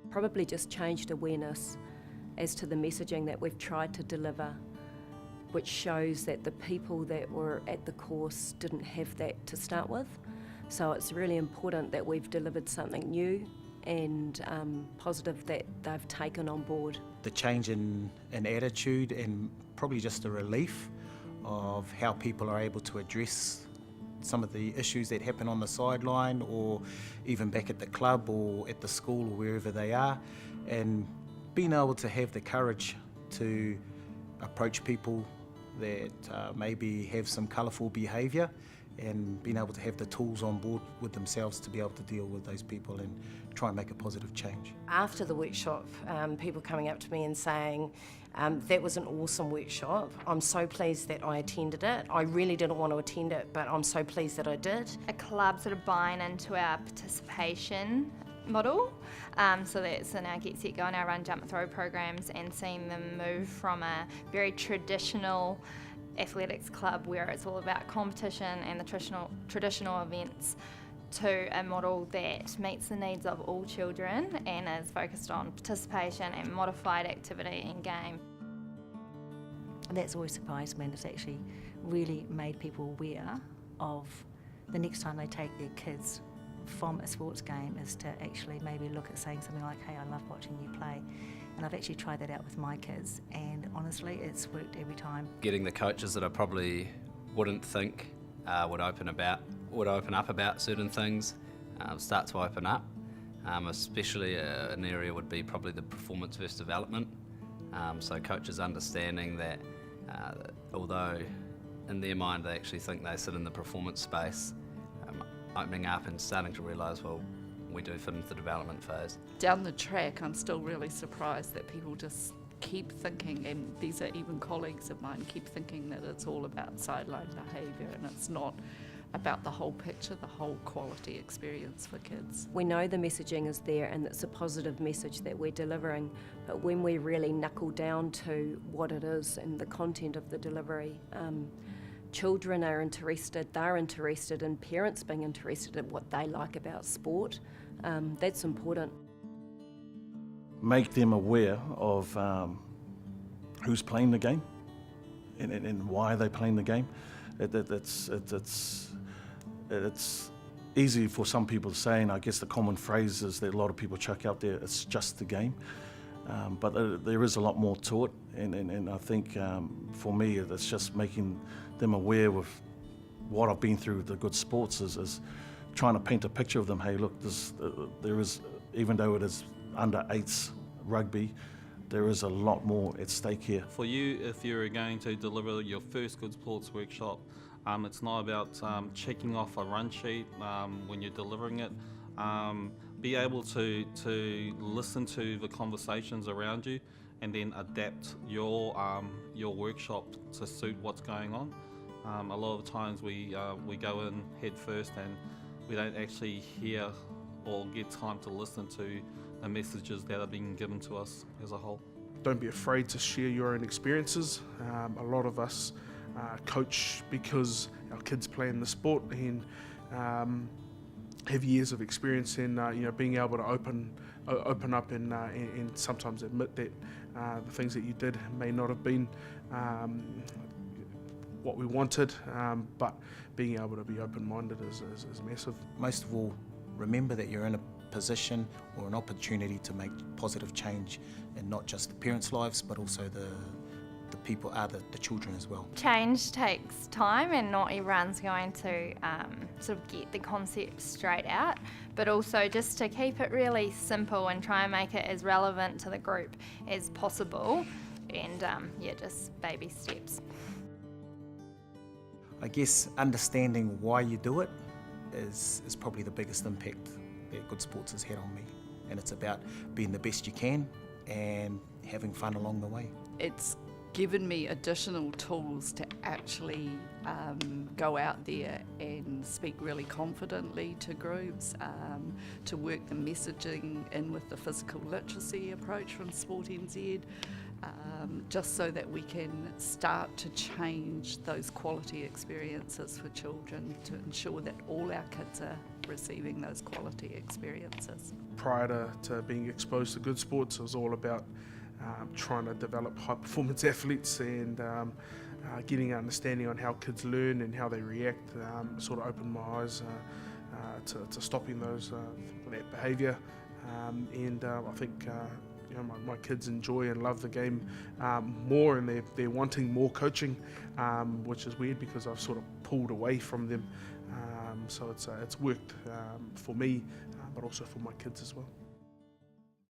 probably just changed awareness as to the messaging that we've tried to deliver, which shows that the people that were at the course didn't have that to start with. So it's really important that we've delivered something new and positive that they've taken on board. The change in attitude and probably just a relief of how people are able to address some of the issues that happen on the sideline or even back at the club or at the school or wherever they are, and being able to have the courage to approach people that maybe have some colourful behaviour, and being able to have the tools on board with themselves to be able to deal with those people and try and make a positive change. After the workshop, people coming up to me and saying, that was an awesome workshop. I'm so pleased that I attended it. I really didn't want to attend it, but I'm so pleased that I did. A club sort of buying into our participation model. So that's in our Get Set Go and our Run Jump Throw programs, and seeing them move from a very traditional athletics club where it's all about competition and the traditional events to a model that meets the needs of all children and is focused on participation and modified activity and game. And that's always surprised me, and it's actually really made people aware of the next time they take their kids from a sports game is to actually maybe look at saying something like, hey, I love watching you play. And I've actually tried that out with my kids, and honestly it's worked every time. Getting the coaches that I probably wouldn't think would open up about certain things start to open up, especially an area would be probably the performance versus development. So coaches understanding that although in their mind they actually think they sit in the performance space, opening up and starting to realise, well, we do fit into the development phase. Down the track, I'm still really surprised that people just keep thinking, and these are even colleagues of mine, keep thinking that it's all about sideline behaviour and it's not about the whole picture, the whole quality experience for kids. We know the messaging is there and it's a positive message that we're delivering, but when we really knuckle down to what it is and the content of the delivery, children are interested, they're interested in parents being interested in what they like about sport. That's important. Make them aware of who's playing the game and why they're playing the game. It's easy for some people to say, and I guess the common phrase is that a lot of people chuck out there, it's just the game. But there is a lot more to it, and I think for me it's just making them aware of what I've been through, the good sports, is trying to paint a picture of them. Hey, look, there is, even though it is under 8s rugby, there is a lot more at stake here. For you, if you're going to deliver your first good sports workshop, it's not about checking off a run sheet when you're delivering it. Be able to listen to the conversations around you and then adapt your workshop to suit what's going on. A lot of the times we go in head first and we don't actually hear or get time to listen to the messages that are being given to us as a whole. Don't be afraid to share your own experiences. A lot of us coach because our kids play in the sport and have years of experience in being able to open up and sometimes admit that the things that you did may not have been what we wanted, but being able to be open-minded is massive. Most of all, remember that you're in a position or an opportunity to make positive change in not just the parents' lives but also the people, the children as well. Change takes time and not everyone's going to sort of get the concept straight out, but also just to keep it really simple and try and make it as relevant to the group as possible, and just baby steps. I guess understanding why you do it is probably the biggest impact that Good Sports has had on me, and it's about being the best you can and having fun along the way. It's given me additional tools to actually go out there and speak really confidently to groups, to work the messaging in with the physical literacy approach from Sport NZ, just so that we can start to change those quality experiences for children to ensure that all our kids are receiving those quality experiences. Prior to being exposed to good sports, it was all about trying to develop high performance athletes and getting an understanding on how kids learn and how they react. Sort of opened my eyes to stopping that behaviour, and I think my kids enjoy and love the game more, and they're wanting more coaching, which is weird because I've sort of pulled away from them. So it's worked for me, but also for my kids as well.